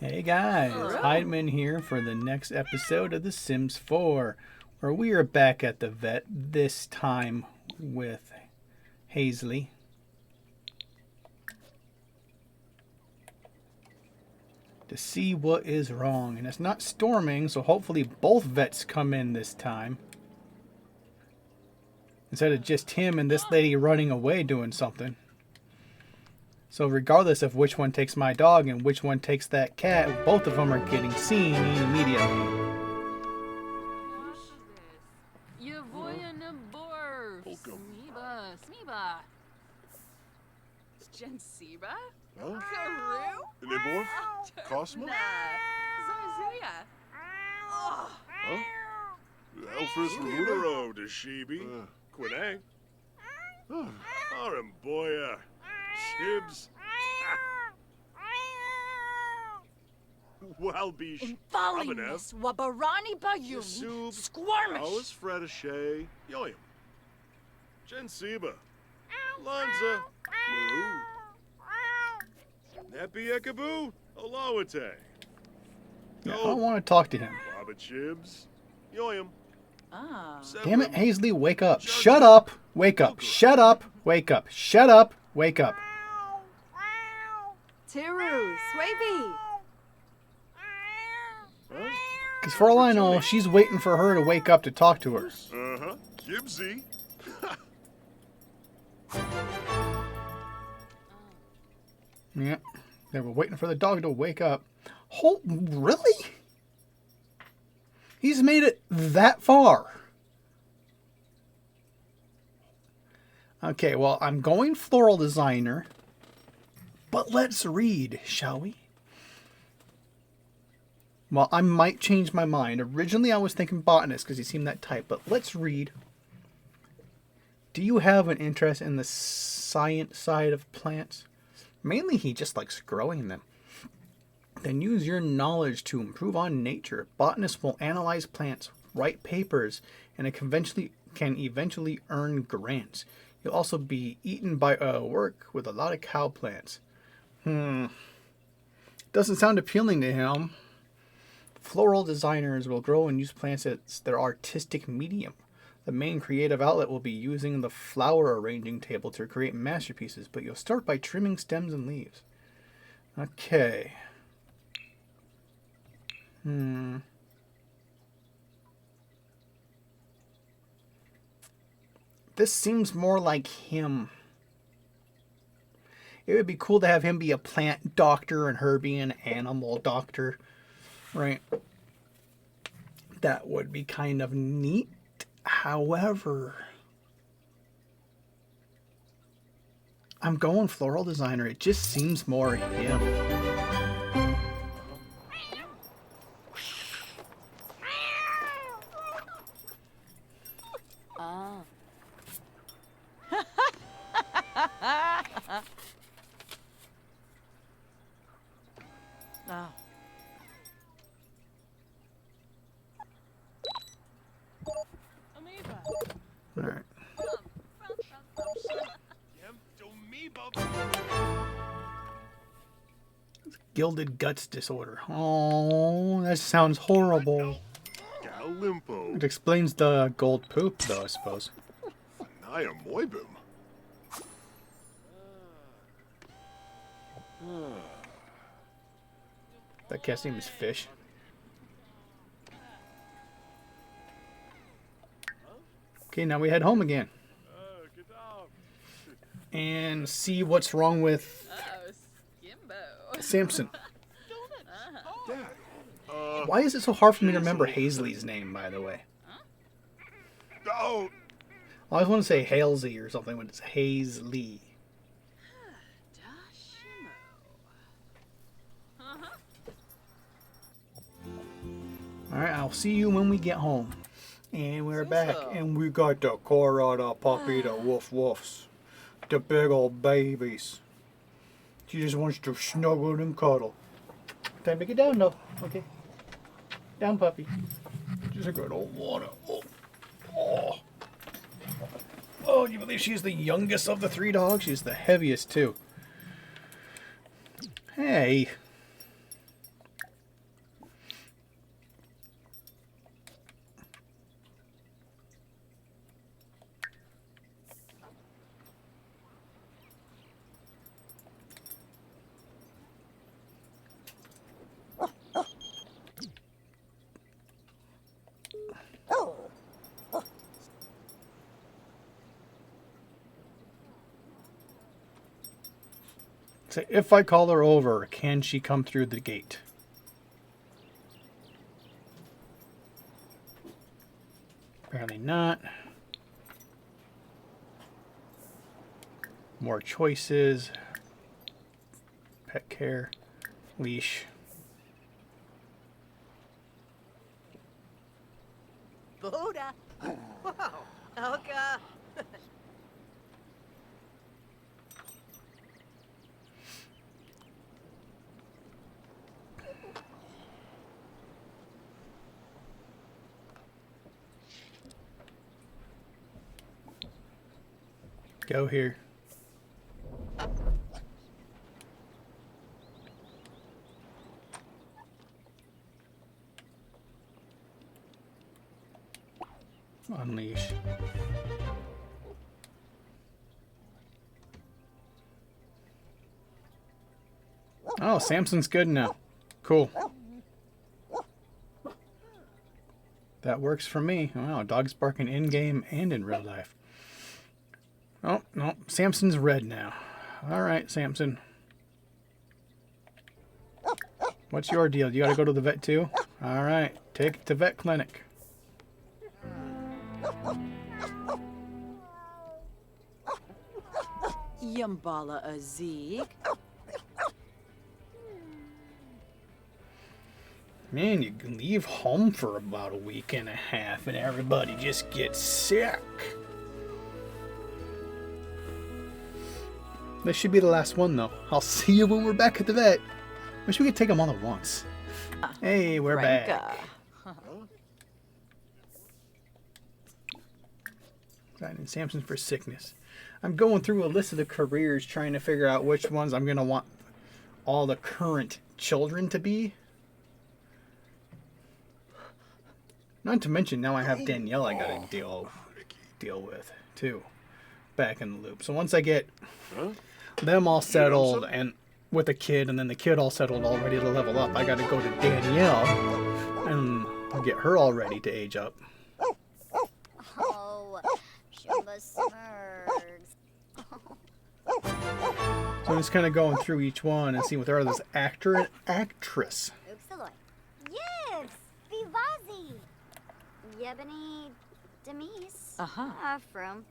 Hey guys, Heidemann here for the next episode of The Sims 4, where we are back at the vet, this time with Hazley. To see what is wrong, and it's not storming, so hopefully both vets come in this time. Instead of just him and this lady running away doing something. So regardless of which one takes my dog and which one takes that cat, both of them are getting seen immediately. Elfris Rumuro de Sheeby, Quinang, Aramboya, Shibs, Walbish, Infalingness, Wabarani Bayum, Squirmish, Alice Fredashay, Yoyam, Jensiba, Lanza, Maru, Nepi Ekaboo, Olawate. I don't want to talk to him. Baba Chibs, Yoyam. Damn it, Hazley, wake up. Shut up. Wake up. Shut up. Wake up. Shut up. Wake up. Tiru, Swaby. Because for all I know, she's waiting for her to wake up to talk to her. Uh-huh. Gibbsy. Yeah. They were waiting for the dog to wake up. Oh, really? He's made it that far. Okay, well, I'm going floral designer. But let's read, shall we? Well, I might change my mind. Originally, I was thinking botanist because he seemed that type. But let's read. Do you have an interest in the science side of plants? Mainly, he just likes growing them. Then use your knowledge to improve on nature. Botanists will analyze plants, write papers, and can eventually earn grants. You'll also be eaten by work with a lot of cow plants. Doesn't sound appealing to him. Floral designers will grow and use plants as their artistic medium. The main creative outlet will be using the flower arranging table to create masterpieces, but you'll start by trimming stems and leaves. Okay. This seems more like him. It would be cool to have him be a plant doctor and her be an animal doctor. Right? That would be kind of neat. However, I'm going floral designer. It just seems more him. Alright. Gilded guts disorder. Oh, that sounds horrible. It explains the gold poop, though, I suppose. That cat's name is Fish. Okay, now we head home again. And see what's wrong with Samson. Why is it so hard for me to remember Hazley's name, by the way? I always want to say Halsey or something when it's Hazley. Alright, I'll see you when we get home. And we're back, and we got the Corada puppy, the woof woofs. The big old babies. She just wants to snuggle and cuddle. Time to get down, though. Okay. Down, puppy. Just a good old water. Oh. Oh, you believe she's the youngest of the three dogs? She's the heaviest, too. Hey. Say, if I call her over, can she come through the gate? Apparently not. More choices. Pet care. Leash. Buddha. Wow. Elka. Go here. Unleash. Oh, Samson's good now. Cool. That works for me. Wow, dog's barking in-game and in real life. Oh, no. Samson's red now. All right, Samson. What's your deal? You gotta go to the vet too? All right, take it to vet clinic. Yambala Azig. Man, you can leave home for about a week and a half and everybody just gets sick. This should be the last one, though. I'll see you when we're back at the vet. Wish we could take them all at once. Hey, we're back. Signing Samson for sickness. I'm going through a list of the careers trying to figure out which ones I'm going to want all the current children to be. Not to mention, now I have Danielle I got to deal with, too. Back in the loop. So once I get them all settled and with a kid, and then the kid all settled, all ready to level up, I got to go to Danielle and I'll get her all ready to age up. Oh, Shumba Smurgs. So I'm just kind of going through each one and seeing what there are. This actor and actress. Oopsaloy. Yes, Vivazi. Yebony Demise. From.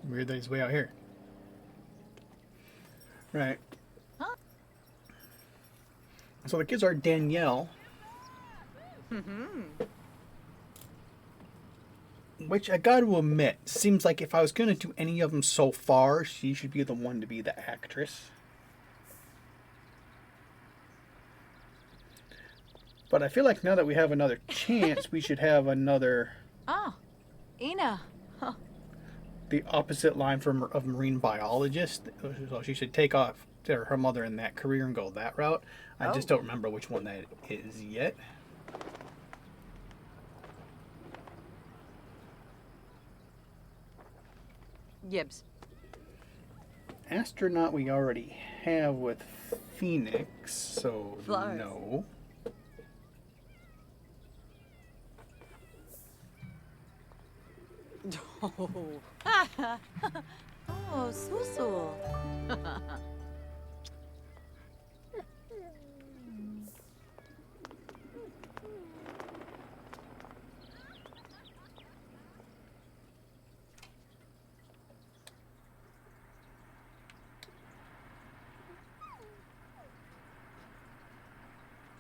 Weird that he's way out here. Right. So the kids are Danielle. Which I got to admit, seems like if I was going to do any of them so far, she should be the one to be the actress. But I feel like now that we have another chance, we should have another... Ah, Ina. Huh. The opposite line from of marine biologist. So she should take off her mother in that career and go that route. I just don't remember which one that is yet. Gibbs. Astronaut we already have with Phoenix, so Flowers. no. Oh, Susu.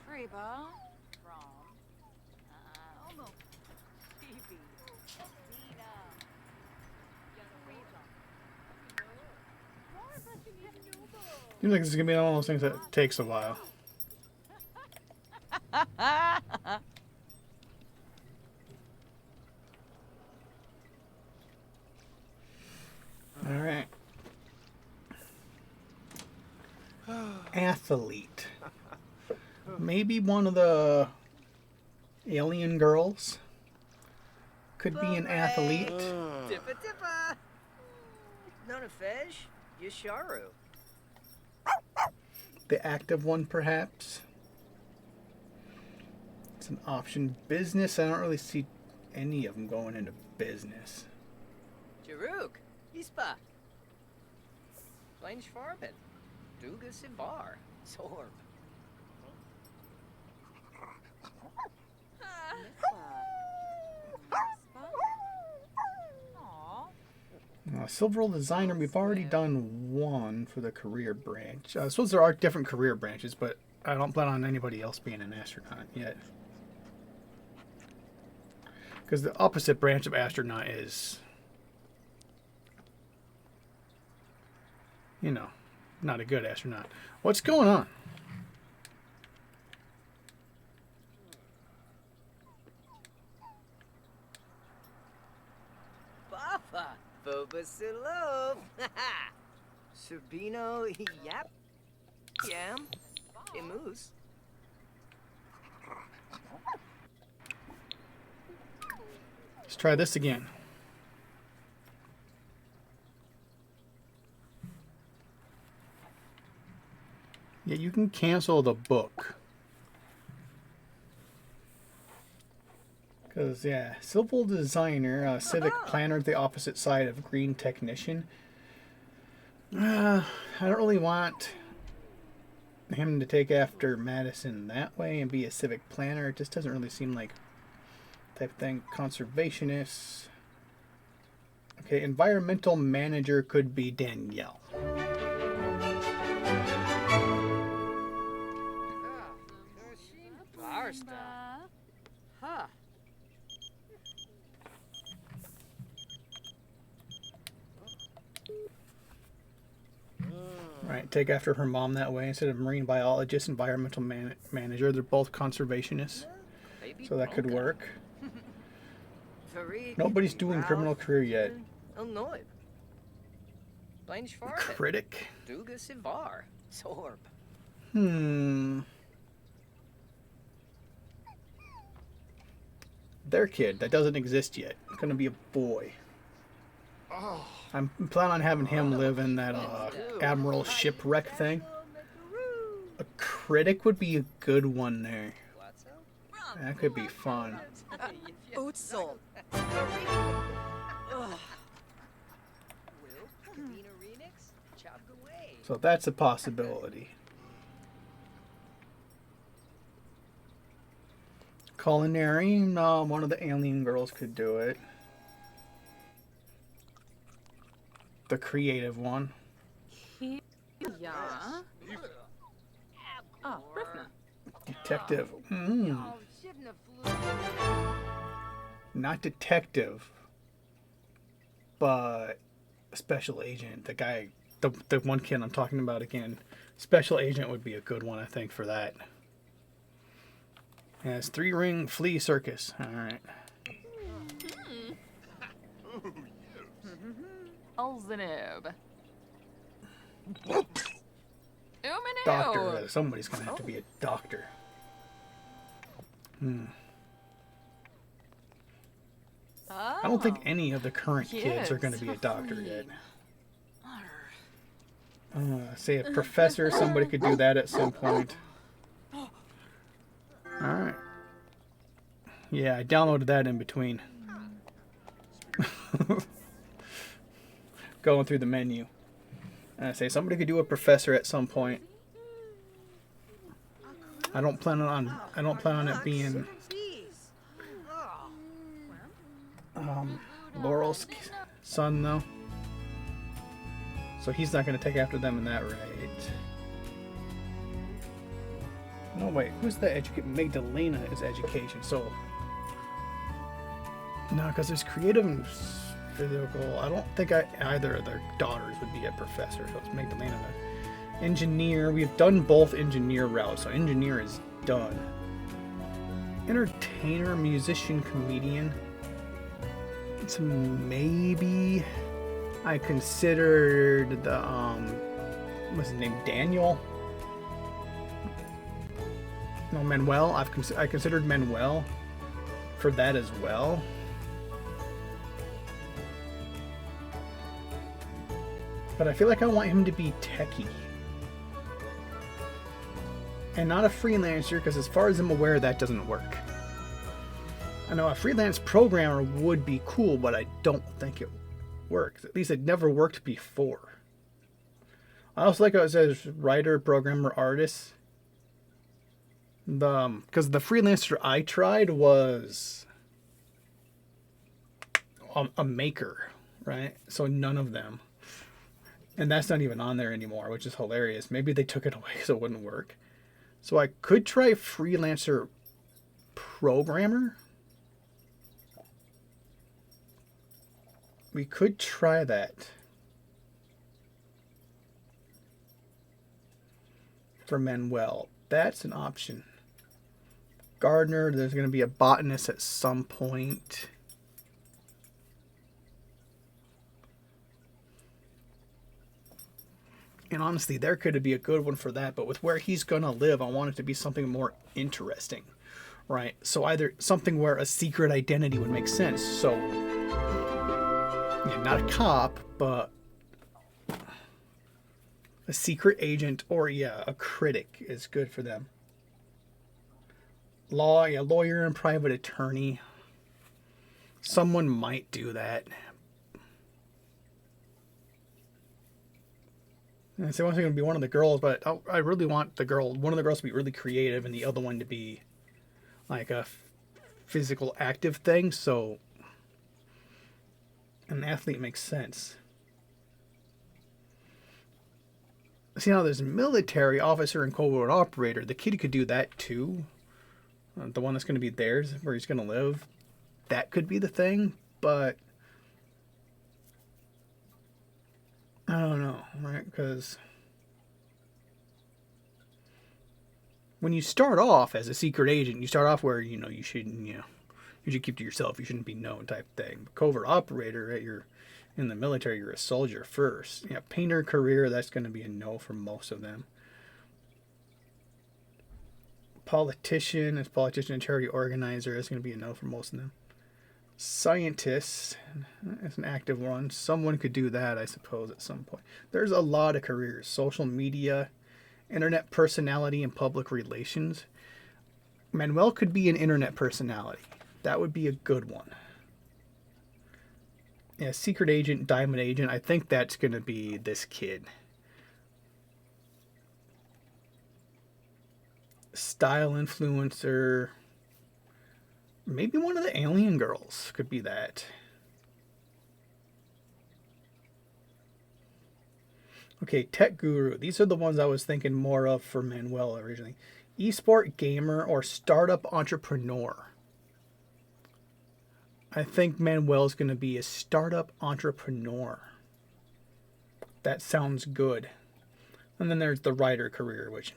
Reba. Rom. Omo. Phoebe. Dina. Seems like this is gonna be one of those things that takes a while. All right. Athlete. Maybe one of the alien girls could be an athlete. Tippa tippa. None of Fej. Yasharu. The active one, perhaps. an option. Business, I don't really see any of them going into business. Jaruk, Ispa. Plain Schwarben. Duga Sivar. Sorb. Silver designer, we've already done one for the career branch. I suppose there are different career branches, but I don't plan on anybody else being an astronaut yet. Because the opposite branch of astronaut is, you know, not a good astronaut. What's going on? Papa. Bobasilov. Serbino. Yap. Yam. Imus. Let's try this again. Yeah, you can cancel the book. Because, yeah, civil designer, civic planner, the opposite side of green technician. I don't really want him to take after Madison that way and be a civic planner. It just doesn't really seem like type of thing. Conservationist. Okay, environmental manager could be Danielle. Barsta. Huh. Right, take after her mom that way instead of marine biologist, environmental manager. They're both conservationists, so that could work. Nobody's doing criminal career yet. Critic. Duga Sivar. Sorb. Their kid that doesn't exist yet. It's gonna be a boy. I'm planning on having him live in that Admiral shipwreck thing. A critic would be a good one there. That could be fun. Utsol. So that's a possibility. Culinary, no, one of the alien girls could do it. The creative one. Yeah. Oh, Rifna. Detective. Not detective, but special agent. The guy, the one kid I'm talking about again. Special agent would be a good one, I think, for that. Yeah, it's 3-ring flea circus. All right. Olzenib. Doctor. Somebody's gonna have to be a doctor. I don't think any of the current kids are going to be a doctor yet. Say a professor, somebody could do that at some point. Alright. Yeah, I downloaded that in between. Going through the menu. And I say somebody could do a professor at some point. I don't plan on it being Laurel's son though. So he's not going to take after them in that rate. No, wait. Who's the education? Magdalena is education. So, no, because there's creative and physical. I don't think either of their daughters would be a professor. So it's Magdalena. Engineer. We've done both engineer routes. So engineer is done. Entertainer, musician, comedian. It's maybe. I considered the what's his name, Daniel. No, Manuel. I considered Manuel for that as well. But I feel like I want him to be techie and not a freelancer, because as far as I'm aware, that doesn't work. I know a freelance programmer would be cool, but I don't think it works. At least it never worked before. I also like how it says writer, programmer, artist. Because the freelancer I tried was a maker, right? So none of them. And that's not even on there anymore, which is hilarious. Maybe they took it away so it wouldn't work. So I could try freelancer programmer. We could try that. For Manuel. That's an option. Gardener, there's going to be a botanist at some point. And honestly, there could be a good one for that, but with where he's going to live, I want it to be something more interesting, right? So either something where a secret identity would make sense. So, yeah, not a cop, but a secret agent or, yeah, a critic is good for them. Law, yeah, lawyer and private attorney. Someone might do that. And so I want to be one of the girls, but I really want one of the girls to be really creative and the other one to be like a physical active thing. So an athlete makes sense. See now there's military officer and covert operator. The kid could do that too. The one that's going to be theirs, where he's going to live. That could be the thing, but I don't know, right? Because when you start off as a secret agent, you start off where, you should keep to yourself. You shouldn't be known type thing. But covert operator, right? You're in the military, you're a soldier first. Yeah, painter career, that's going to be a no for most of them. Politician and charity organizer, that's going to be a no for most of them. Scientist, that's an active one. Someone could do that, I suppose, at some point. There's a lot of careers. Social media, internet personality, and public relations. Manuel could be an internet personality. That would be a good one. Yeah, secret agent, diamond agent. I think that's going to be this kid. Style influencer. Maybe one of the alien girls could be that. Okay, tech guru. These are the ones I was thinking more of for Manuel originally. Esport gamer or startup entrepreneur. I think Manuel's going to be a startup entrepreneur. That sounds good. And then there's the writer career, which...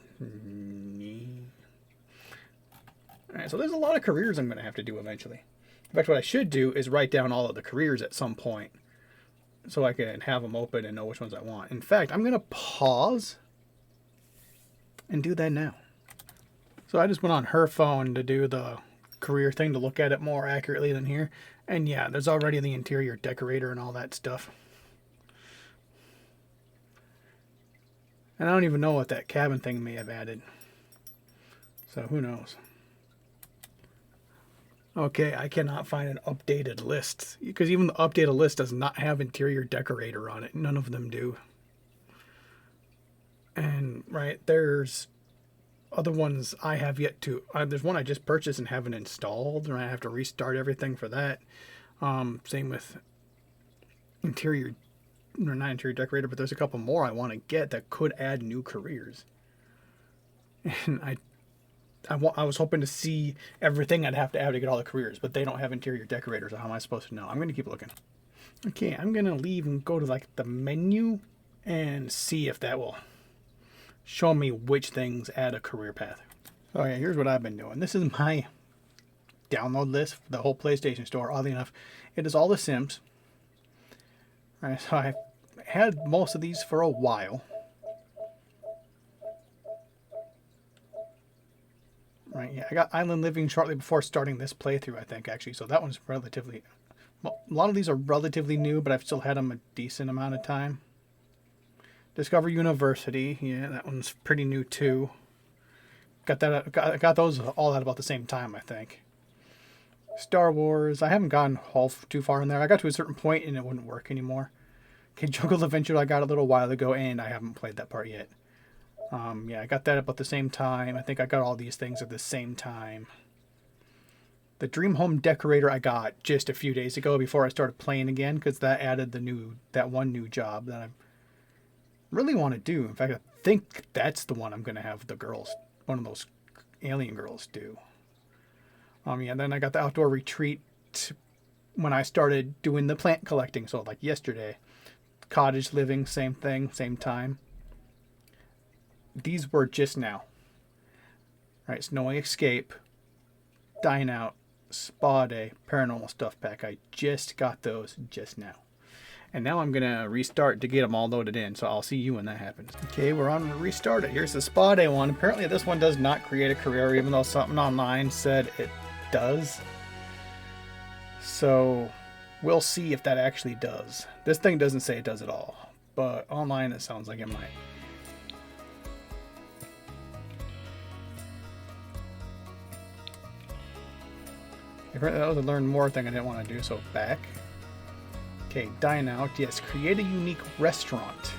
Alright, so there's a lot of careers I'm going to have to do eventually. In fact, what I should do is write down all of the careers at some point so I can have them open and know which ones I want. In fact, I'm going to pause and do that now. So I just went on her phone to do the career thing to look at it more accurately than here. And yeah, there's already the interior decorator and all that stuff. And I don't even know what that cabin thing may have added. So who knows? Okay, I cannot find an updated list. Because even the updated list does not have interior decorator on it. None of them do. And, right, there's other ones I have yet to... there's one I just purchased and haven't installed. And I have to restart everything for that. Same with interior... or not interior decorator, but there's a couple more I want to get that could add new careers. And I was hoping to see everything I'd have to get all the careers, but they don't have interior decorators. So how am I supposed to know? I'm going to keep looking. Okay, I'm going to leave and go to like the menu and see if that will show me which things add a career path. So yeah, here's what I've been doing. This is my download list for the whole PlayStation Store. Oddly enough, it is all the Sims. All right, so I've had most of these for a while. Right, yeah, I got Island Living shortly before starting this playthrough, I think, actually. So that one's relatively... well, a lot of these are relatively new, but I've still had them a decent amount of time. Discover University. Yeah, that one's pretty new, too. Got those all at about the same time, I think. Star Wars. I haven't gotten too far in there. I got to a certain point and it wouldn't work anymore. Okay, Jungle Adventure I got a little while ago and I haven't played that part yet. Yeah, I got that about the same time. I think I got all these things at the same time. The Dream Home Decorator I got just a few days ago before I started playing again because that added that one new job that I really want to do. In fact, I think that's the one I'm going to have the girls, one of those alien girls do. Yeah, then I got the outdoor retreat when I started doing the plant collecting. So like yesterday, cottage living, same thing, same time. These were just now. All right, Snowy Escape, Dine Out, Spa Day, Paranormal Stuff Pack. I just got those just now. And now I'm going to restart to get them all loaded in. So I'll see you when that happens. Okay, we're on to restart it. Here's the Spa Day one. Apparently this one does not create a career, even though something online said it does. So we'll see if that actually does. This thing doesn't say it does at all. But online it sounds like it might. Apparently that was a learn more thing I didn't want to do, so back. Okay, dine out. Yes, create a unique restaurant.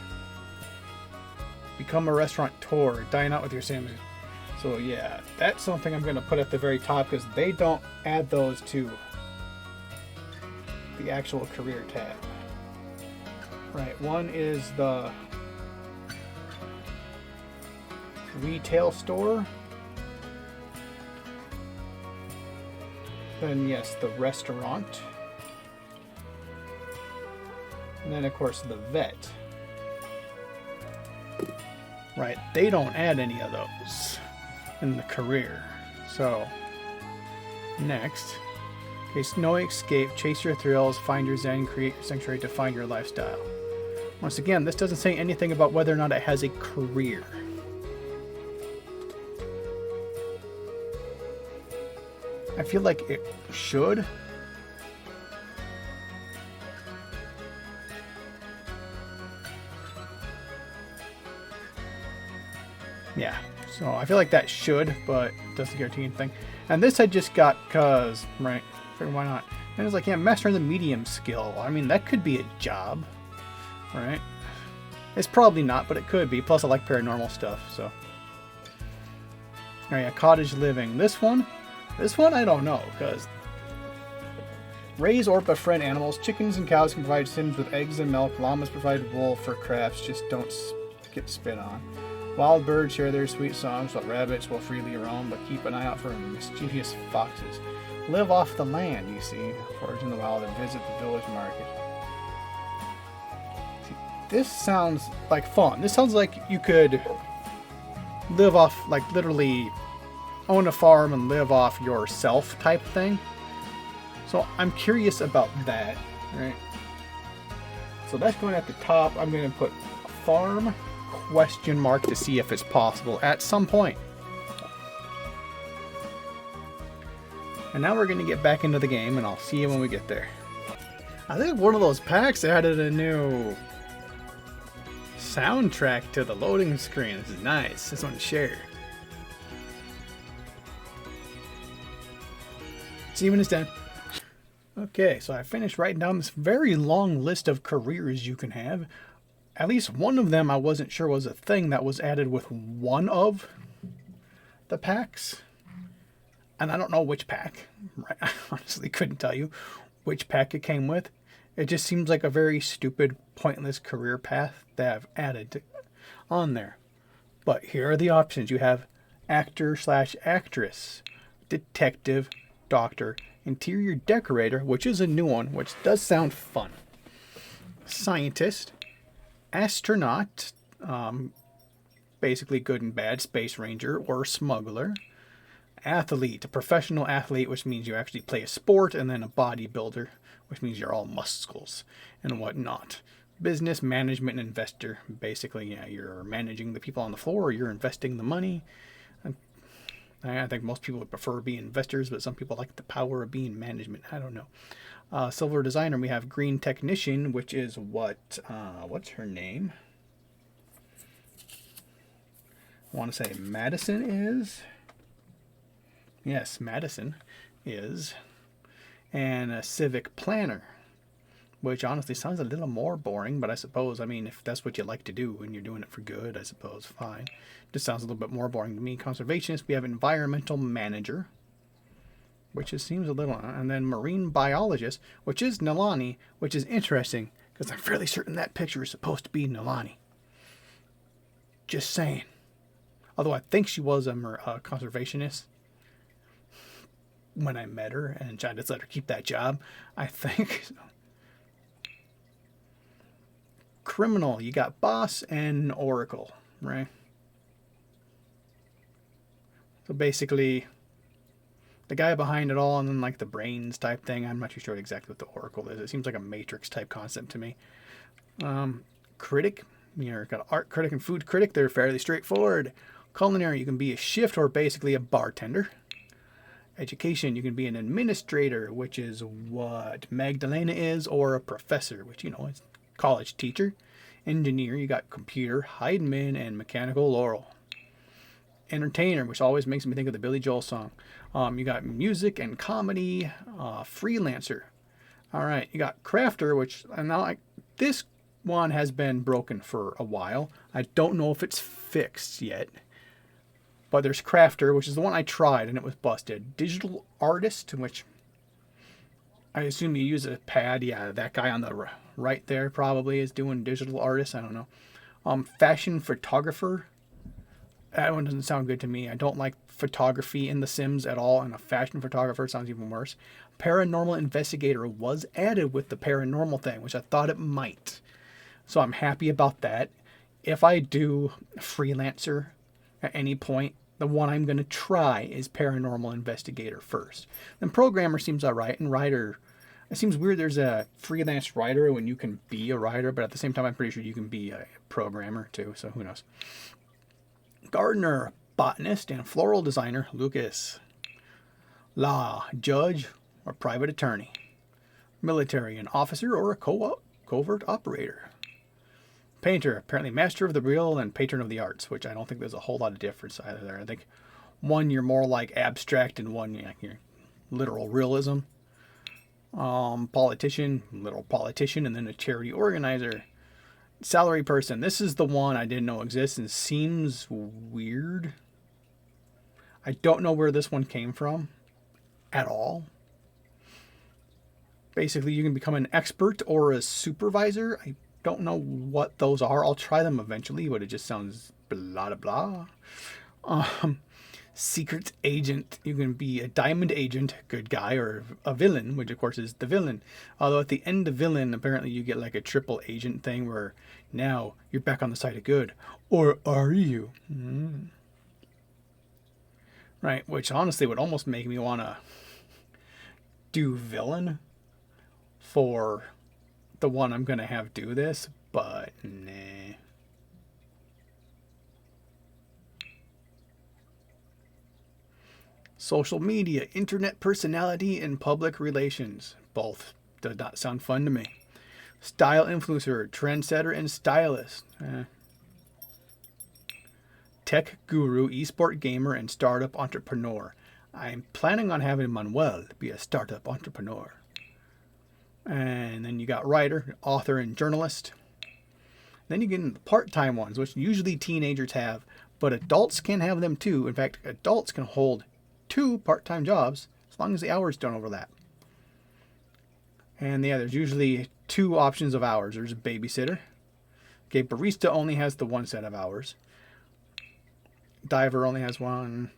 Become a restaurateur. Dine out with your sandwiches. So yeah, that's something I'm going to put at the very top because they don't add those to the actual career tab. Right, one is the retail store. Then yes, the restaurant. And then of course the vet. Right, they don't add any of those in the career. So next, okay, Snowy Escape, chase your thrills, find your zen, create your sanctuary, define your lifestyle. Once again, this doesn't say anything about whether or not it has a career. I feel like it should. Yeah, so I feel like that should, but it doesn't guarantee anything. And this I just got because, right, why not? And it's like, yeah, master the medium skill. I mean, that could be a job, right? It's probably not, but it could be. Plus, I like paranormal stuff, so. Oh yeah, cottage living. This one I don't know, because raise or befriend animals. Chickens and cows can provide sims with eggs and milk. Llamas provide wool for crafts. Just don't get spit on. Wild birds share their sweet songs, but rabbits will freely roam, but keep an eye out for mischievous foxes. Live off the land, you see. Forage in the wild and visit the village market. See, this sounds like fun. This sounds like you could live off, like literally own a farm and live off yourself type thing. So I'm curious about that, right? So that's going at the top. I'm going to put a farm ? To see if it's possible at some point. And now we're going to get back into the game, and I'll see you when we get there. I think one of those packs added a new soundtrack to the loading screen. This is nice. This one's share. See you when it's done. Okay, so I finished writing down this very long list of careers you can have. At least one of them I wasn't sure was a thing that was added with one of the packs. And I don't know which pack. Right? I honestly couldn't tell you which pack it came with. It just seems like a very stupid, pointless career path that I've added on there. But here are the options. You have actor/actress, detective, doctor, interior decorator, which is a new one, which does sound fun, scientist, astronaut, basically good and bad, space ranger, or smuggler, athlete, a professional athlete, which means you actually play a sport, and then a bodybuilder, which means you're all muscles and whatnot. Business, management, and investor. Basically, yeah, you're managing the people on the floor, or you're investing the money. I think most people would prefer being investors, but some people like the power of being management. I don't know. Silver designer, we have green technician, which is what's her name? I want to say Madison is. Yes, Madison is. and a civic planner, which honestly sounds a little more boring, but I suppose, I mean, if that's what you like to do and you're doing it for good, I suppose, fine. Just sounds a little bit more boring to me. Conservationist, we have environmental manager, which just seems a little, and then marine biologist, which is Nalani, which is interesting, because I'm fairly certain that picture is supposed to be Nalani. Just saying. Although I think she was a conservationist when I met her, and I just let her keep that job, I think. Criminal, you got boss and oracle, right? So basically, the guy behind it all, and then like the brains type thing. I'm not too sure exactly what the oracle is. It seems like a matrix type concept to me. Critic, you're got an art critic and food critic. They're fairly straightforward. Culinary, you can be a shift or basically a bartender. Education, you can be an administrator, which is what Magdalena is, or a professor, which, you know, is college teacher. Engineer, you got computer, Heidemann, and mechanical Laurel. Entertainer, which always makes me think of the Billy Joel song. You got music and comedy. Freelancer. All right, you got crafter, which now this one has been broken for a while. I don't know if it's fixed yet. But there's crafter, which is the one I tried and it was busted. Digital artist, which I assume you use a pad. Yeah, that guy on the right there probably is doing digital artist. I don't know. Fashion photographer. That one doesn't sound good to me. I don't like photography in The Sims at all, and a fashion photographer sounds even worse. Paranormal investigator was added with the paranormal thing, which I thought it might. So I'm happy about that. If I do freelancer at any point, the one I'm going to try is paranormal investigator first. Then programmer seems alright, and writer, it seems weird there's a freelance writer when you can be a writer, but at the same time I'm pretty sure you can be a programmer too, so who knows. Gardener, botanist, and floral designer, Lucas. Law, judge, or private attorney. Military, an officer or a covert operator. Painter, apparently master of the real and patron of the arts, which I don't think there's a whole lot of difference either there. I think one you're more like abstract and one you're literal realism. Politician, literal politician, and then a charity organizer. Salary person, this is the one I didn't know exists and seems weird. I don't know where this one came from at all. Basically, you can become an expert or a supervisor. I don't know what those are. I'll try them eventually, but it just sounds blah blah blah. Secret agent, you can be a diamond agent, good guy, or a villain, which of course is the villain. Although at the end of villain, apparently you get like a triple agent thing where now you're back on the side of good. Or are you? Right, which honestly would almost make me want to do villain for the one I'm going to have do this, but nah. Social media, internet personality, and public relations. Both does not sound fun to me. Style influencer, trendsetter, and stylist. Tech guru, esport gamer, and startup entrepreneur. I'm planning on having Manuel be a startup entrepreneur. And then you got writer, author, and journalist. Then you get into the part-time ones, which usually teenagers have, but adults can have them too. In fact, adults can hold 2 part-time jobs as long as the hours don't overlap. And yeah, there's usually 2 options of hours. There's a babysitter. Okay, barista only has the 1 set of hours. Diver only has 1.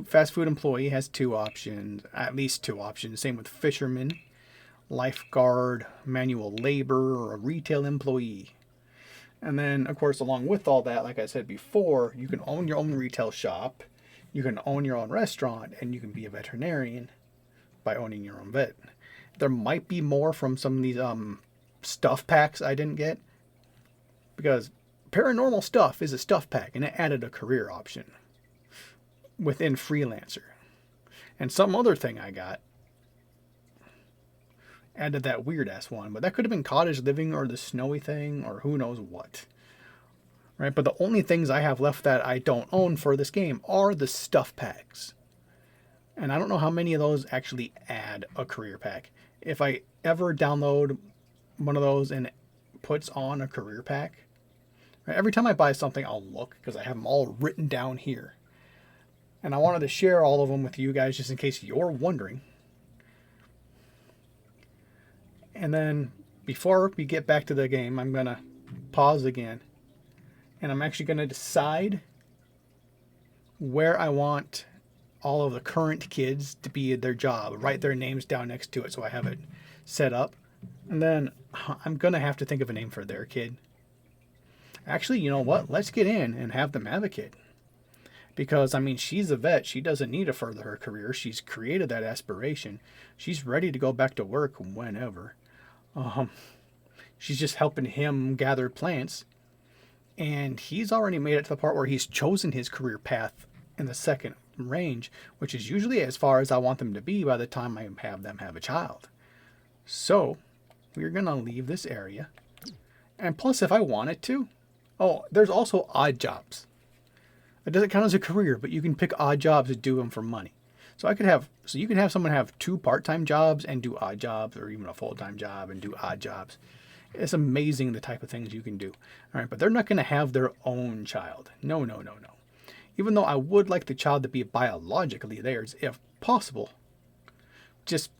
Fast food employee has 2 options, at least 2 options. Same with fisherman, lifeguard, manual labor, or a retail employee. And then, of course, along with all that, like I said before, you can own your own retail shop. You can own your own restaurant, and you can be a veterinarian by owning your own vet. There might be more from some of these stuff packs I didn't get, because paranormal stuff is a stuff pack, and it added a career option within freelancer. And some other thing I got added that weird ass one, but that could have been cottage living or the snowy thing or who knows what. Right, but the only things I have left that I don't own for this game are the stuff packs. And I don't know how many of those actually add a career pack. If I ever download one of those and it puts on a career pack, right, every time I buy something, I'll look because I have them all written down here. And I wanted to share all of them with you guys just in case you're wondering. And then before we get back to the game, I'm going to pause again. And I'm actually going to decide where I want all of the current kids to be at their job. Write their names down next to it so I have it set up. And then I'm going to have to think of a name for their kid. Actually, you know what? Let's get in and have them have a kid. Because, I mean, she's a vet. She doesn't need to further her career. She's created that aspiration. She's ready to go back to work whenever. She's just helping him gather plants. And he's already made it to the part where he's chosen his career path in the second range, which is usually as far as I want them to be by the time I have them have a child. So, we're going to leave this area. And plus, if I wanted to, there's also odd jobs. It doesn't count as a career, but you can pick odd jobs to do them for money. So you can have someone have 2 part-time jobs and do odd jobs, or even a full-time job and do odd jobs. It's amazing the type of things you can do. All right, but they're not going to have their own child. No. Even though I would like the child to be biologically theirs, if possible. Just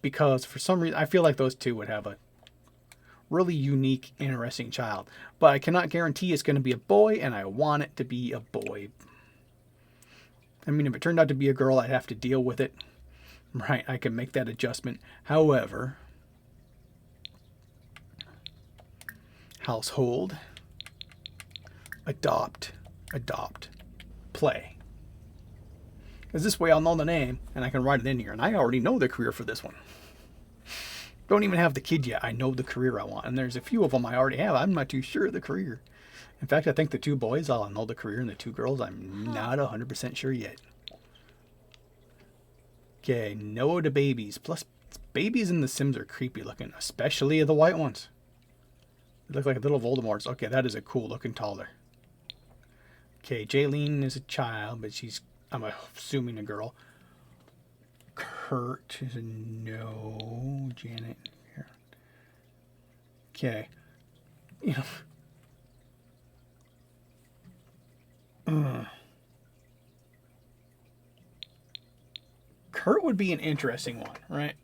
because for some reason, I feel like those two would have a really unique, interesting child. But I cannot guarantee it's going to be a boy, and I want it to be a boy. I mean, if it turned out to be a girl, I'd have to deal with it. Right, I can make that adjustment. However, household, adopt, play. Because this way I'll know the name, and I can write it in here. And I already know the career for this one. Don't even have the kid yet. I know the career I want. And there's a few of them I already have. I'm not too sure of the career. In fact, I think the 2 boys, I'll know the career, and the 2 girls, I'm not 100% sure yet. Okay, no to babies. Plus, babies in The Sims are creepy looking, especially the white ones. They look like little Voldemorts. Okay, that is a cool looking toddler. Okay, Jaylene is a child, but I'm assuming a girl. Kurt is a no. Janet. Okay. Kurt would be an interesting one, right?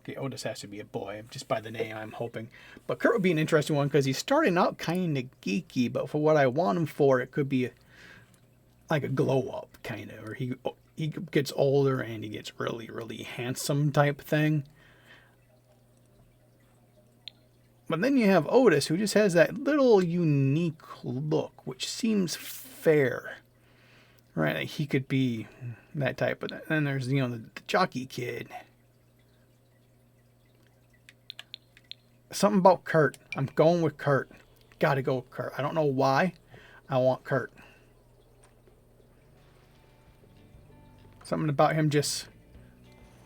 Okay, Otis has to be a boy, just by the name, I'm hoping. But Kurt would be an interesting one because he's starting out kind of geeky, but for what I want him for, it could be like a glow up, kind of. Or he gets older and he gets really, really handsome type thing. But then you have Otis, who just has that little unique look, which seems fair. Right, like he could be that type. But then there's, the jockey kid. Something about Kurt. I'm going with Kurt. Gotta go with Kurt. I don't know why. I want Kurt. Something about him just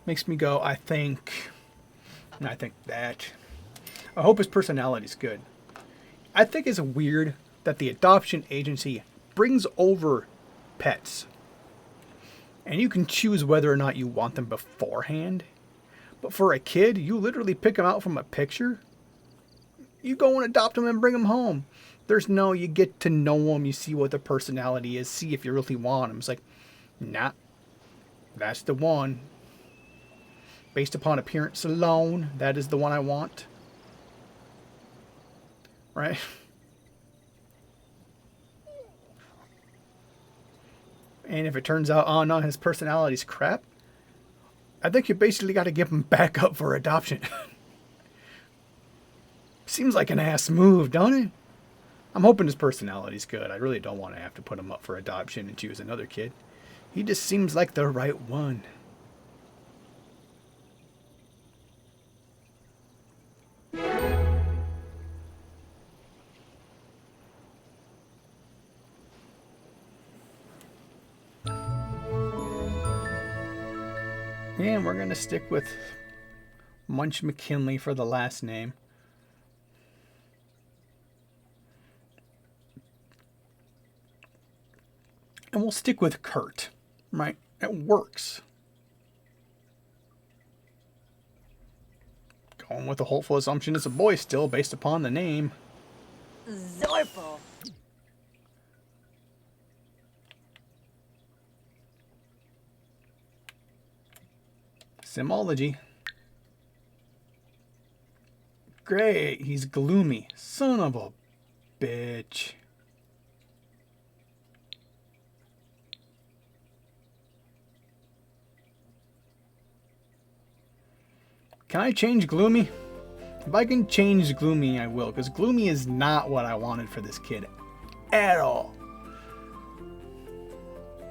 makes me go, I think that. I hope his personality's good. I think it's weird that the adoption agency brings over pets. And you can choose whether or not you want them beforehand. But for a kid, you literally pick them out from a picture. You go and adopt them and bring them home. There's no, you get to know them, you see what their personality is, see if you really want them. It's like, nah, that's the one. Based upon appearance alone, that is the one I want. Right? And if it turns out, oh no, his personality's crap, I think you basically got to give him back up for adoption. Seems like an ass move, don't it? I'm hoping his personality's good. I really don't want to have to put him up for adoption and choose another kid. He just seems like the right one. And we're going to stick with Munch McKinley for the last name. And we'll stick with Kurt, right? It works. Going with the hopeful assumption it's a boy still, based upon the name. Zorpo. Simology. Great, he's gloomy. Son of a bitch. Can I change gloomy? If I can change gloomy, I will, because gloomy is not what I wanted for this kid at all.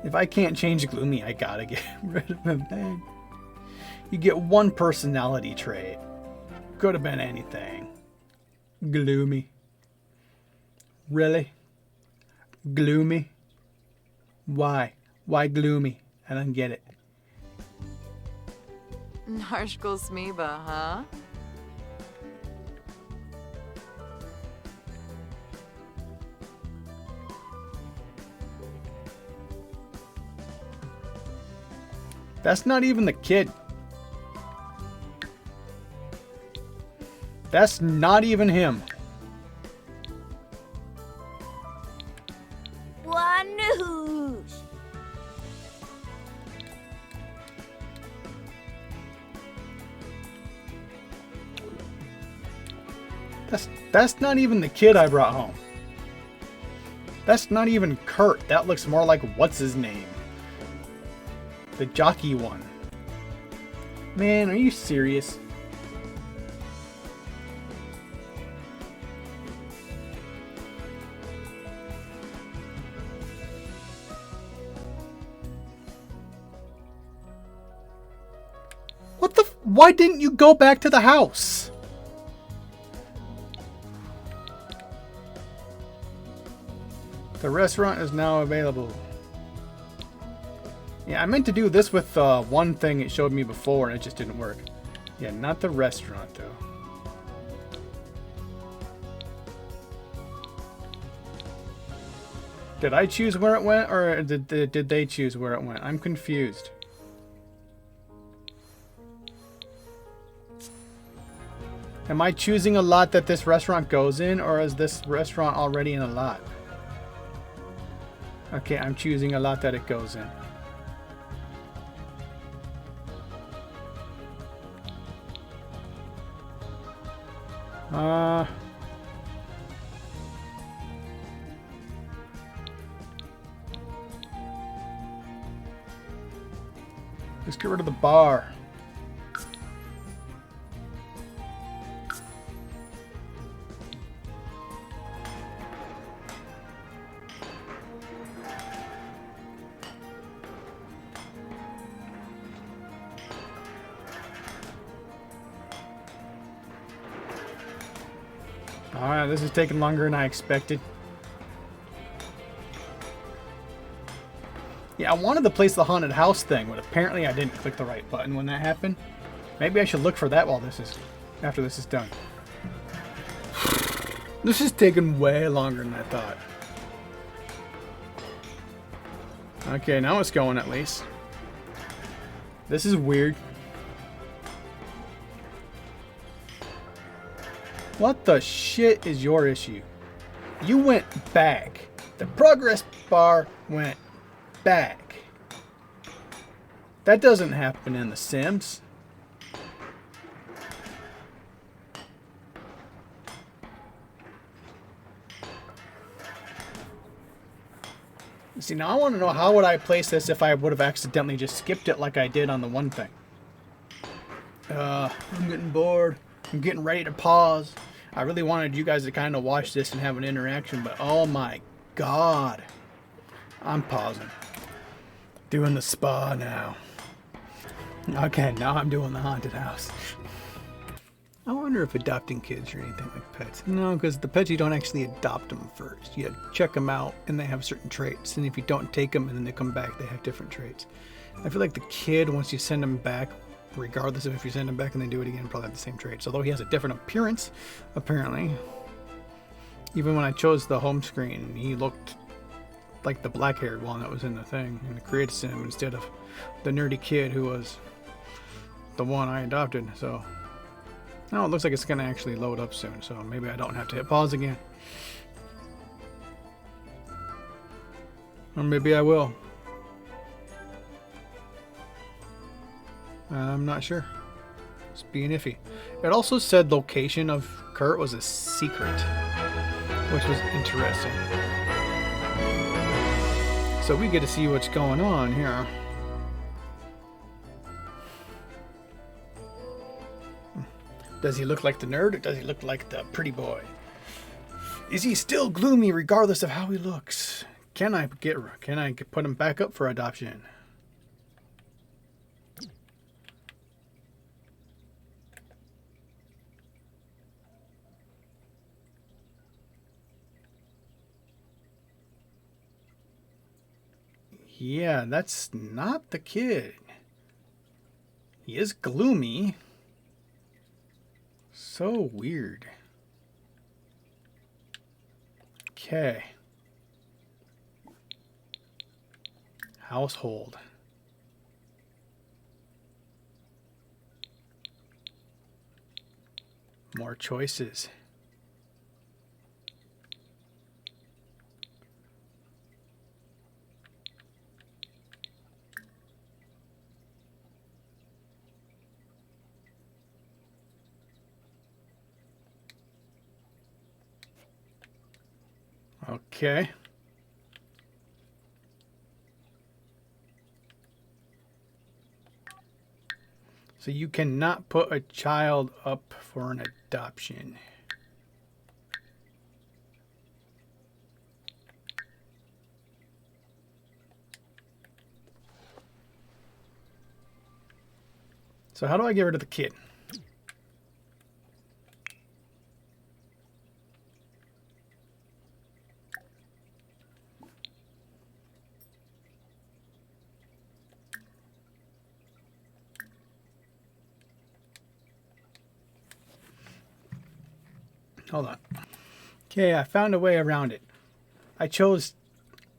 If I can't change gloomy, I gotta get rid of him, man. You get one personality trait. Could have been anything. Gloomy. Really? Gloomy? Why? Why gloomy? I don't get it. Narshkul Smiba, huh? That's not even the kid. That's not even him. Wanoosh. That's not even the kid I brought home. That's not even Kurt. That looks more like what's his name? The jockey one. Man, are you serious? What the why didn't you go back to the house? The restaurant is now available. Yeah, I meant to do this with one thing it showed me before and it just didn't work. Yeah, not the restaurant though. Did I choose where it went or did they choose where it went? I'm confused. Am I choosing a lot that this restaurant goes in or is this restaurant already in a lot? Okay, I'm choosing a lot that it goes in. Let's get rid of the bar. Alright, this is taking longer than I expected. Yeah, I wanted to place the haunted house thing, but apparently I didn't click the right button when that happened. Maybe I should look for that while after this is done. This is taking way longer than I thought. Okay, now it's going at least. This is weird. What the shit is your issue? You went back. The progress bar went back. That doesn't happen in The Sims. See, now I want to know how would I place this if I would have accidentally just skipped it like I did on the one thing. I'm getting bored. I'm getting ready to pause. I really wanted you guys to kind of watch this and have an interaction, but oh my god. I'm pausing. Doing the spa now. Okay, now I'm doing the haunted house. I wonder if adopting kids or anything like pets. No, because the pets, you don't actually adopt them first. You check them out and they have certain traits. And if you don't take them and then they come back, they have different traits. I feel like the kid, once you send them back, regardless of if you send him back and they do it again, probably have the same traits. Although he has a different appearance, apparently. Even when I chose the home screen, he looked like the black-haired one that was in the thing in the creative sim instead of the nerdy kid who was the one I adopted. So, oh, it looks like it's gonna actually load up soon. So maybe I don't have to hit pause again, or maybe I will. I'm not sure. It's being iffy. It also said location of Kurt was a secret, which was interesting. So we get to see what's going on here. Does he look like the nerd, or does he look like the pretty boy? Is he still gloomy regardless of how he looks? Can I put him back up for adoption? Yeah, that's not the kid. He is gloomy. So weird. Okay. Household. More choices. Okay. So you cannot put a child up for an adoption. So how do I get rid of the kid? Hold on. Okay, I found a way around it. I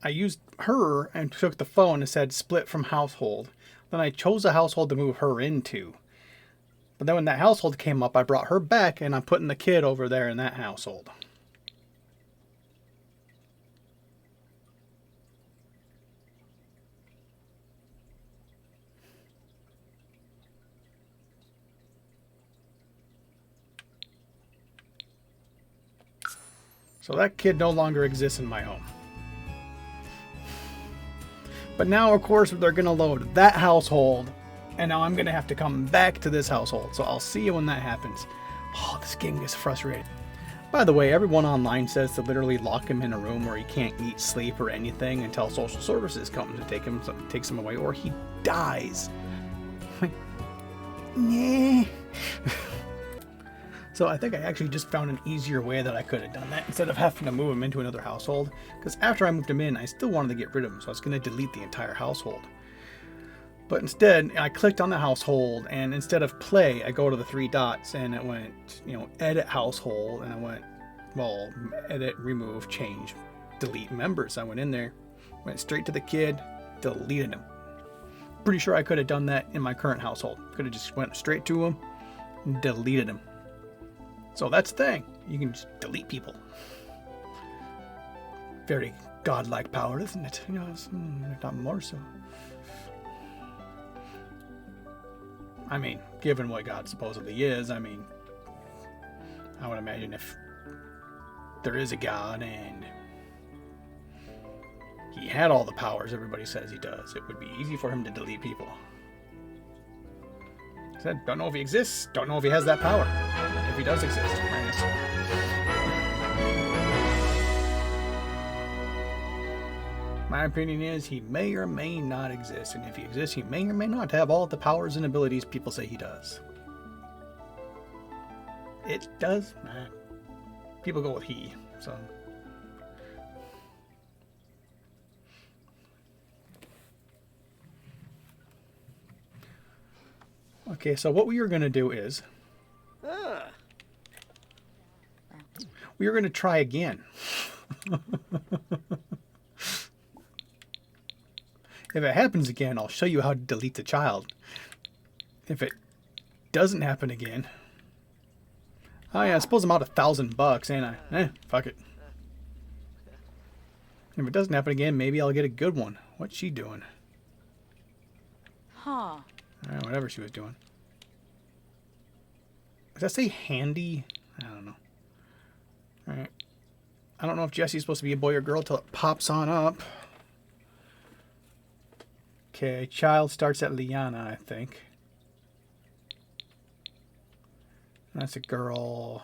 used her and took the phone and said split from household. Then I chose a household to move her into. But then when that household came up, I brought her back and I'm putting the kid over there in that household. So that kid no longer exists in my home. But now, of course, they're going to load that household. And now I'm going to have to come back to this household. So I'll see you when that happens. Oh, this game gets frustrating. By the way, everyone online says to literally lock him in a room where he can't eat, sleep, or anything until social services come to takes him away, or he dies. Like, nah. So I think I actually just found an easier way that I could have done that instead of having to move him into another household. Because after I moved him in, I still wanted to get rid of him, so I was going to delete the entire household. But instead, I clicked on the household, and instead of play, I go to the three dots, and it went, edit household, and I went, well, edit, remove, change, delete members. I went in there, went straight to the kid, deleted him. Pretty sure I could have done that in my current household. Could have just went straight to him, and deleted him. So that's the thing. You can just delete people. Very godlike power, isn't it? If not more so. I mean, given what God supposedly is, I would imagine if there is a God and he had all the powers everybody says he does, it would be easy for him to delete people. I said, don't know if he exists, don't know if he has that power. If he does exist, my opinion is he may or may not exist, and if he exists, he may or may not have all the powers and abilities people say he does. It does. People go with he, so. Okay, so what we are going to do is we are going to try again. If it happens again, I'll show you how to delete the child. If it doesn't happen again... Oh yeah, I suppose I'm out $1,000, ain't I? Fuck it. If it doesn't happen again, maybe I'll get a good one. What's she doing? Huh. Whatever she was doing. Does that say handy? I don't know. Alright. I don't know if Jesse's supposed to be a boy or girl till it pops on up. Okay, child starts at Liana, I think. That's a girl.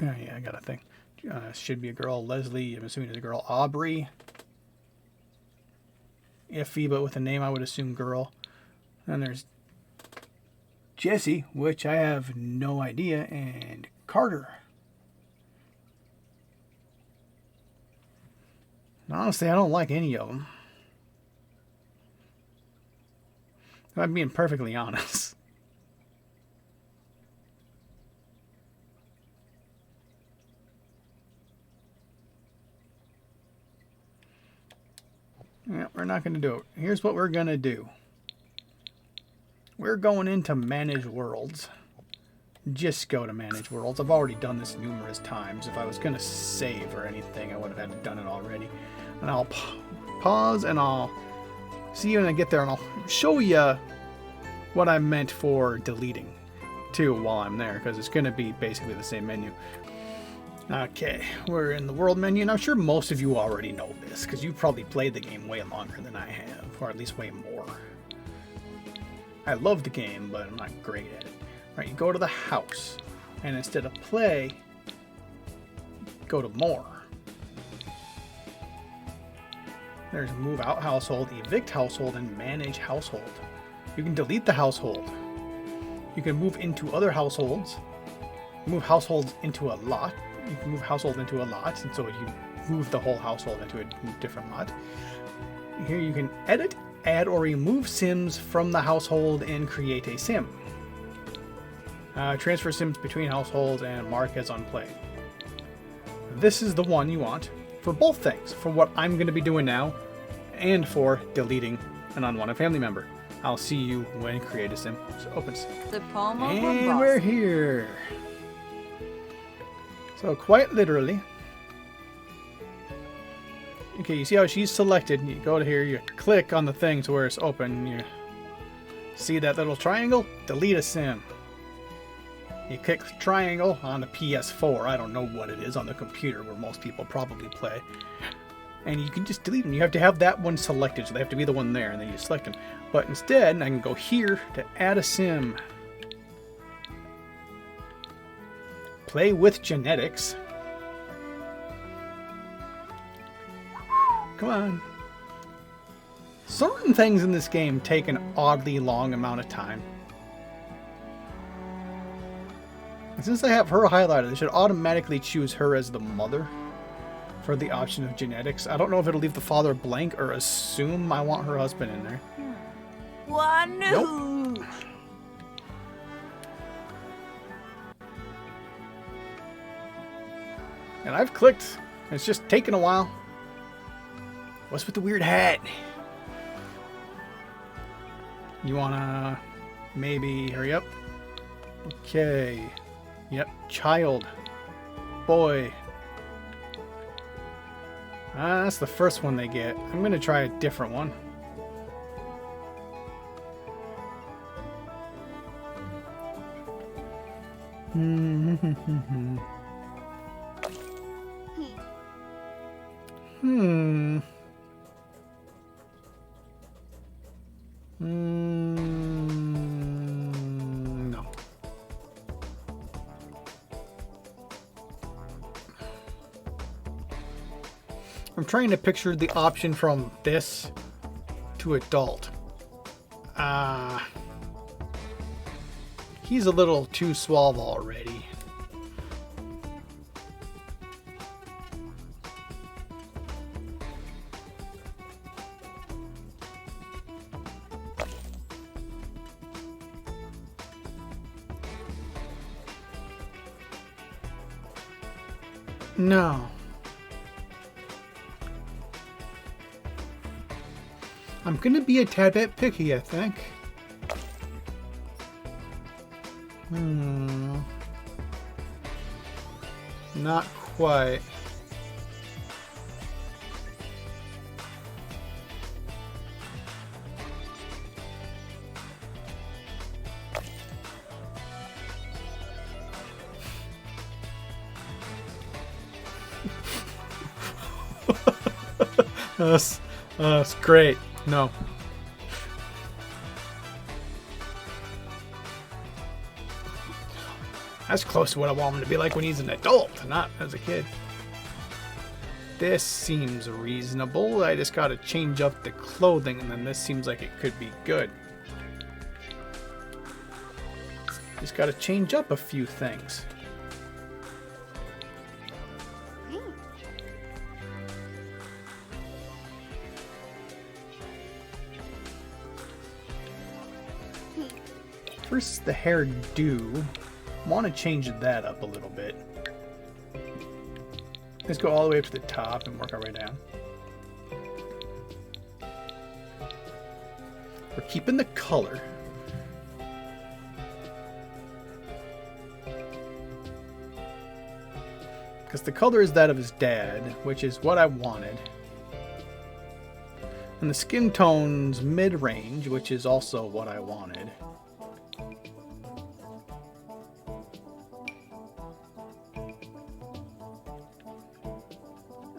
Oh, yeah, I got a thing. Should be a girl. Leslie, I'm assuming it's a girl. Aubrey. Iffy, but with a name I would assume girl. And there's Jesse, which I have no idea, and Carter. Honestly, I don't like any of them. If I'm being perfectly honest. Yeah, we're not going to do it. Here's what we're going to do. We're going into Manage Worlds. Just go to Manage Worlds. I've already done this numerous times. If I was going to save or anything, I would have had done it already. And I'll pause and I'll see you when I get there, and I'll show you what I meant for deleting too while I'm there, because it's going to be basically the same menu. Okay, we're in the world menu, and I'm sure most of you already know this, because you've probably played the game way longer than I have, or at least way more. I love the game, but I'm not great at it. Right, you go to the house, and instead of play, go to more. There's move out household, evict household, and manage household. You can delete the household. You can move into other households, move households into a lot. You can move household into a lot, and so you move the whole household into a different lot. Here you can edit, add, or remove Sims from the household and create a Sim. Transfer Sims between households and mark as unplayed. This is the one you want for both things, for what I'm going to be doing now and for deleting an unwanted family member. I'll see you when Create a Sim opens. The palm of a And boss. we're here. So quite literally. Okay, you see how she's selected. You go to here, you click on the thing to where it's open. You see that little triangle? Delete a sim. You click triangle on the PS4. I don't know what it is on the computer where most people probably play. And you can just delete them. You have to have that one selected, so they have to be the one there, and then you select them. But instead, I can go here to add a sim. Play with genetics. Come on. Certain things in this game take an oddly long amount of time. And since I have her highlighted, I should automatically choose her as the mother for the option of genetics. I don't know if it'll leave the father blank or assume I want her husband in there. Wanu. Nope. And I've clicked. It's just taken a while. What's with the weird hat? You wanna maybe hurry up? Okay. Yep. Child. Boy. That's the first one they get. I'm gonna try a different one. No. I'm trying to picture the option from this to adult. He's a little too suave already. No. I'm gonna be a tad bit picky, I think. Not quite. That's great. No. That's close to what I want him to be like when he's an adult, not as a kid. This seems reasonable. I just gotta change up the clothing, and then this seems like it could be good. Just gotta change up a few things. First, the hairdo. Want to change that up a little bit. Let's go all the way up to the top and work our way down. We're keeping the color. Because the color is that of his dad, which is what I wanted. And the skin tone's mid-range, which is also what I wanted.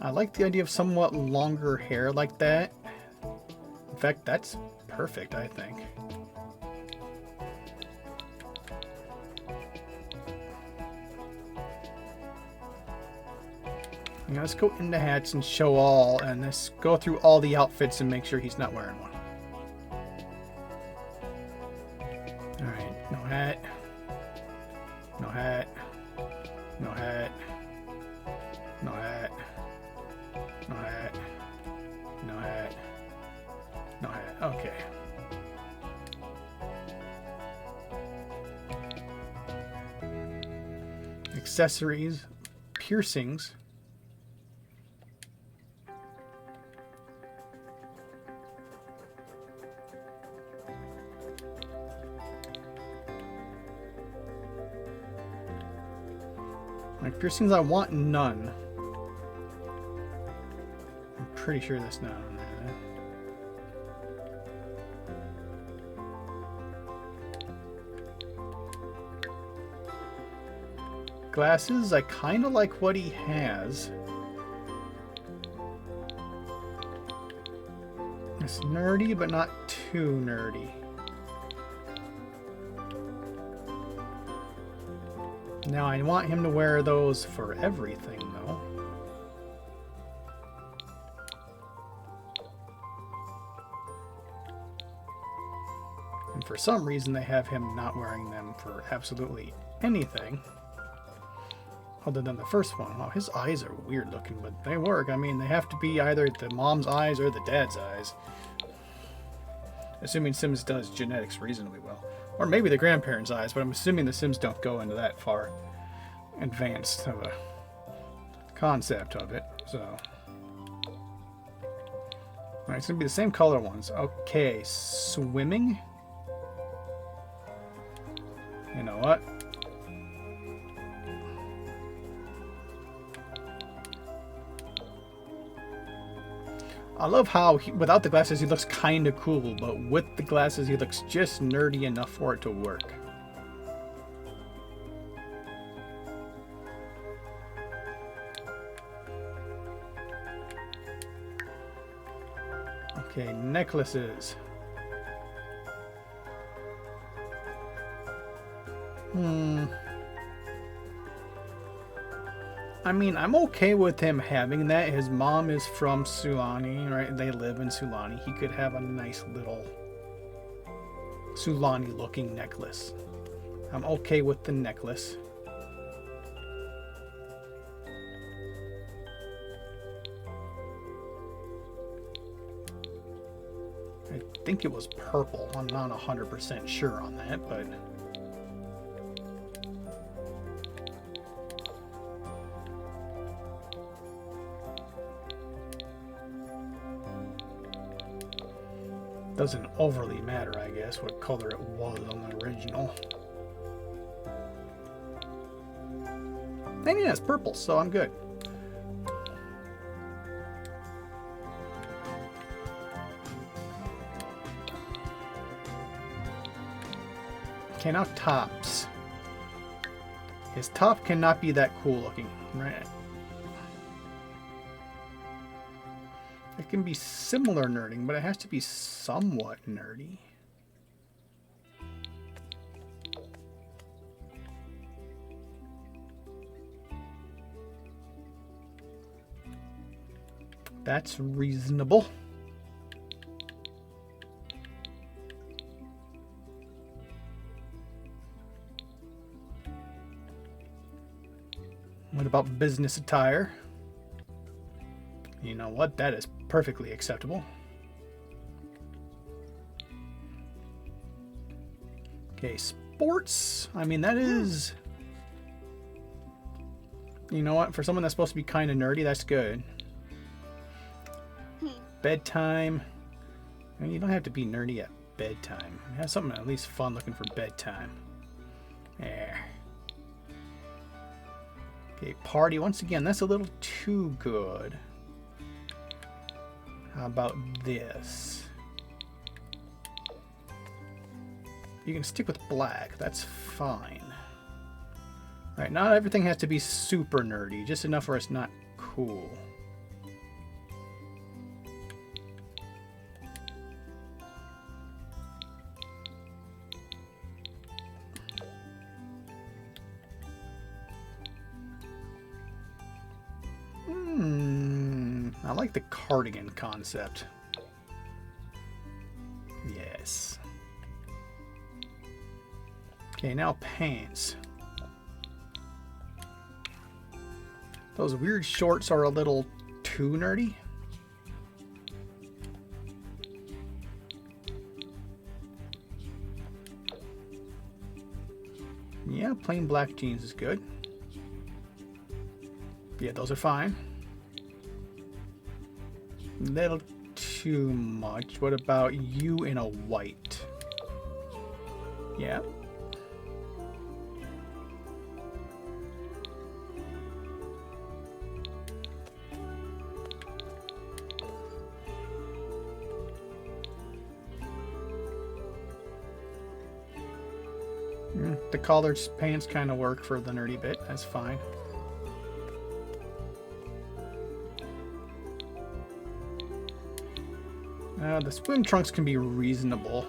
I like the idea of somewhat longer hair like that. In fact, that's perfect, I think. Now let's go into hats and show all, and let's go through all the outfits and make sure he's not wearing one. Alright, no hat. No hat. No hat. No hat. No hat. No hat. No hat. Okay. Accessories. Piercings. Like piercings, I want none. I'm pretty sure that's not on there. Glasses, I kind of like what he has. It's nerdy, but not too nerdy. Now I want him to wear those for everything, though. And for some reason they have him not wearing them for absolutely anything. Other than the first one. Wow, his eyes are weird looking, but they work. I mean, they have to be either the mom's eyes or the dad's eyes. Assuming Sims does genetics reasonably well. Or maybe the grandparents' eyes, but I'm assuming the Sims don't go into that far advanced of a concept of it. So, alright, it's gonna be the same color ones. Okay, swimming. You know what? I love how, without the glasses, he looks kind of cool, but with the glasses, he looks just nerdy enough for it to work. Okay, necklaces. I mean, I'm okay with him having that. His mom is from Sulani, right? They live in Sulani. He could have a nice little Sulani-looking necklace. I'm okay with the necklace. I think it was purple. I'm not 100% sure on that, but... Doesn't overly matter, I guess, what color it was on the original. And yeah, it's purple, so I'm good. Okay, now tops. His top cannot be that cool looking, right? It can be similar nerding, but it has to be somewhat nerdy. That's reasonable. What about business attire? You know what? That is perfectly acceptable. Okay, sports. I mean, that is... You know what? For someone that's supposed to be kind of nerdy, that's good. Bedtime. I mean, you don't have to be nerdy at bedtime. Have something at least fun looking for bedtime. There. Okay, party. Once again, that's a little too good. How about this? You can stick with black. That's fine. Alright, not everything has to be super nerdy. Just enough where it's not cool. I like the cardigan concept. Yes. Okay, now pants. Those weird shorts are a little too nerdy. Yeah, plain black jeans is good. Yeah, those are fine. Little too much. What about you in a white? Yeah. The collared pants kind of work for the nerdy bit. That's fine. The swim trunks can be reasonable.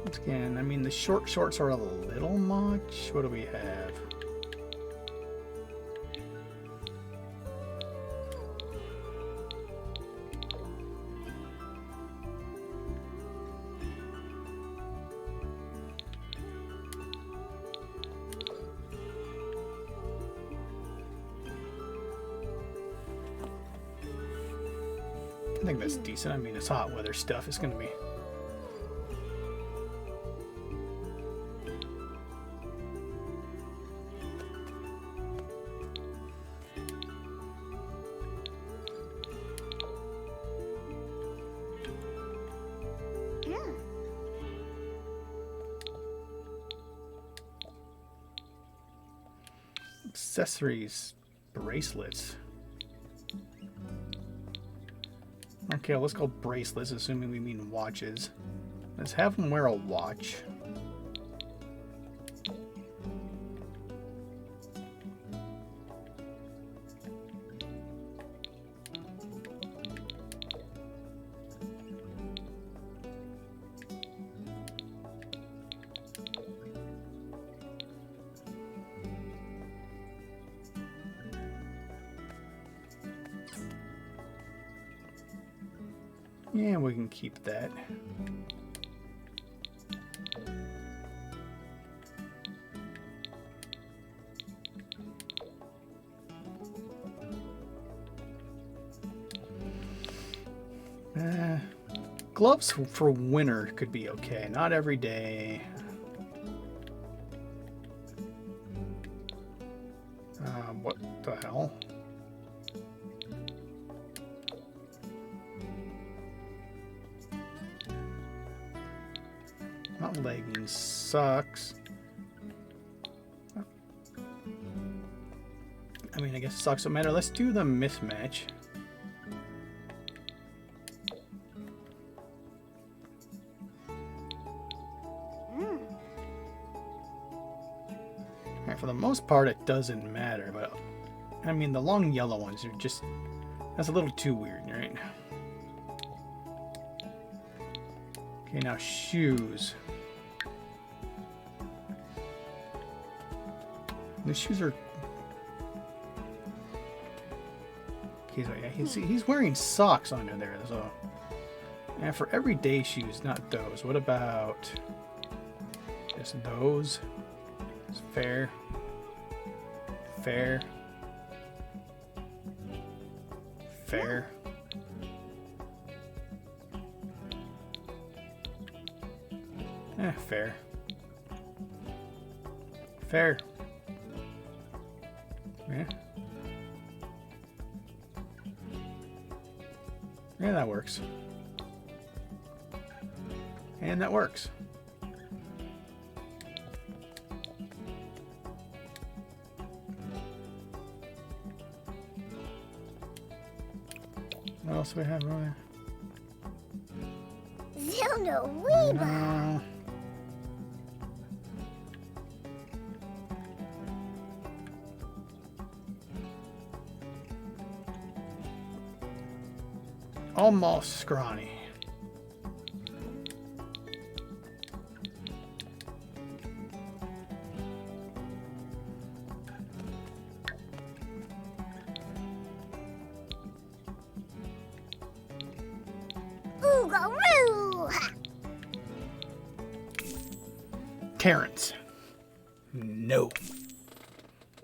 Once again, I mean, the short shorts are a little much. What do we have? I think that's decent. I mean, it's hot weather stuff. It's going to be... Accessories, bracelets. Okay, let's go bracelets, assuming we mean watches. Let's have him wear a watch. Yeah, we can keep that. Gloves for winter could be okay. Not every day. What the hell? Not leggings. Socks. I mean, I guess socks don't matter. Let's do the mismatch. Alright, for the most part, it doesn't matter, but I mean, the long yellow ones are just, that's a little too weird, right? Okay, now shoes. The shoes are. Okay, so yeah, he's wearing socks under there, so. And for everyday shoes, not those. What about just those? It's fair. Fair. Fair. Fair. Fair. Yeah. Yeah, that works. And that works. What else do we have over there? Zilno Weeba. No. Almost scrawny. Oogaroo. Terrence. No.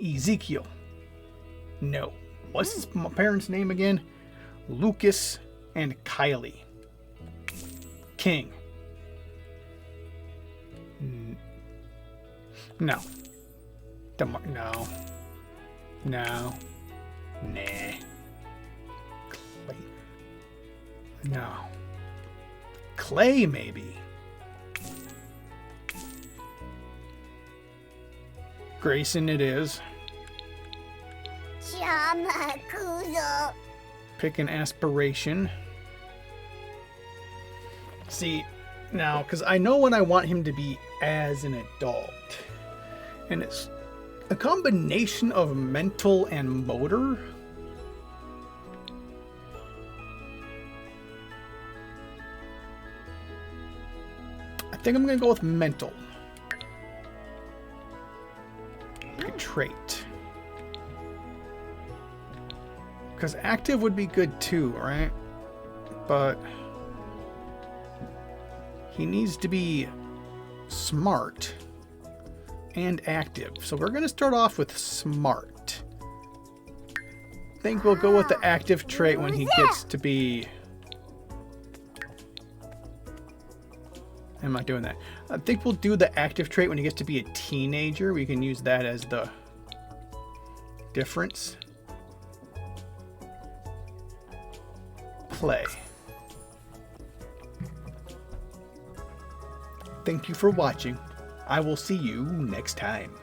Ezekiel. No. What's my parents' name again? Lucas and Kylie. King. No. No. No. Nah. Clay. No. Clay, maybe. Greyson it is. Chamakuzo. Pick an aspiration. See, now, because I know what I want him to be as an adult. And it's a combination of mental and motor. I think I'm going to go with mental. Pick a trait. Because active would be good too, right? But he needs to be smart and active. So we're going to start off with smart. I think we'll go with the active trait when he gets to be... I'm not doing that. I think we'll do the active trait when he gets to be a teenager. We can use that as the difference. Play. Thank you for watching. I will see you next time.